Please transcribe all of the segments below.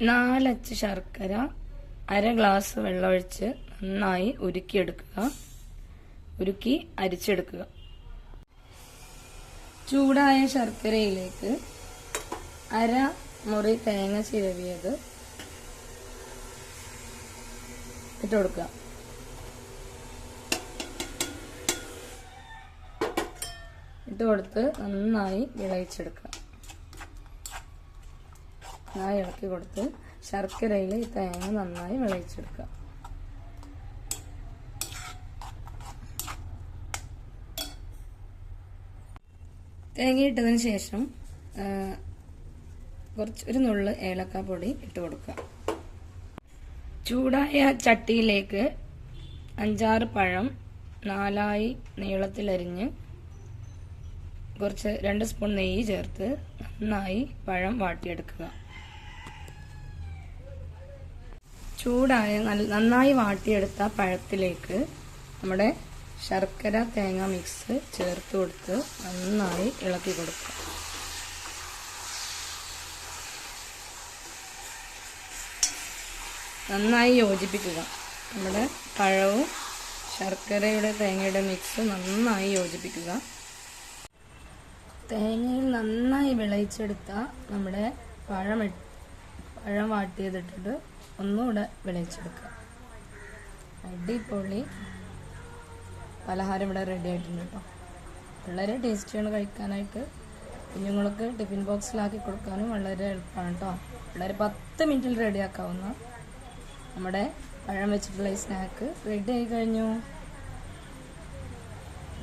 4 അച്ച് ശർക്കര 1/2 ഗ്ലാസ് വെള്ളമൊഴിച്ച് നന്നായി ഉരുക്കി അരിച്ചെടുക്കുക. ചൂടായ ശർക്കരയിലേക്ക് 1/2 മുറി തേങ്ങ ചിരവിയത് ഇട്ട് കൊടുക്കുക. ഇട്ട് കൊടുത്ത് നന്നായി വിളയിച്ചെടുക്കുക. നന്നായി ഇളക്കി കൊടുത്ത് ശർക്കരയിൽ ഈ തേങ്ങ നന്നായി വിളയിച്ചെടുക്കുക. തേങ്ങ ഇട്ടതിന് ശേഷം ഒരു നുള്ള് ഏലക്കാപ്പൊടി ഇട്ട് കൊടുക്കുക. ചൂടായ ചട്ടിയിലേക്ക് 5-6 പഴം 4ആയി നീളത്തിലരിഞ്ഞ് 2 സ്പൂൺ നെയ്യ് ചേർത്ത് നന്നായി പഴം വാട്ടിയെടുക്കുക. ചൂടായ നന്നായി വാട്ടിയെടുത്ത പഴത്തിലേക്ക് നമ്മുടെ ശർക്കര തേങ്ങ മിക്സ് ചേർത്ത് കൊടുത്ത് നന്നായി ഇളക്കി കൊടുക്കുക. നന്നായി യോജിപ്പിക്കുക. നമ്മുടെ പഴവും ശർക്കരയുടെ തേങ്ങയുടെ മിക്സ് നന്നായി യോജിപ്പിക്കുക. തേങ്ങയിൽ നന്നായി വിളയിച്ചെടുത്ത നമ്മുടെ പഴം വാട്ടിയതിട്ടിട്ട് ഒന്നുകൂടെ വിളയിച്ചെടുക്കുക. അടിപൊളി പലഹാരം ഇവിടെ റെഡി ആയിട്ടുണ്ട് കേട്ടോ. വളരെ ടേസ്റ്റിയാണ് കഴിക്കാനായിട്ട്. കുഞ്ഞുങ്ങൾക്ക് ടിഫിൻ ബോക്സിലാക്കി കൊടുക്കാനും വളരെ എളുപ്പമാണ് കേട്ടോ. വളരെ 10 മിനിറ്റിൽ റെഡിയാക്കാവുന്ന നമ്മുടെ പഴം വെച്ചിട്ടുള്ള ഈ സ്നാക്ക് റെഡി ആയി കഴിഞ്ഞു.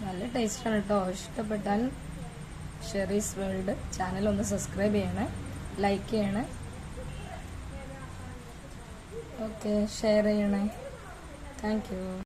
നല്ല ടേസ്റ്റാണ് കേട്ടോ. ഇഷ്ടപ്പെട്ടാൽ ഷെറീസ് വേൾഡ് ചാനൽ ഒന്ന് സബ്സ്ക്രൈബ് ചെയ്യണേ, ലൈക്ക് ചെയ്യണേ, ഓക്കെ, ഷെയർ ചെയ്യണേ. Thank you.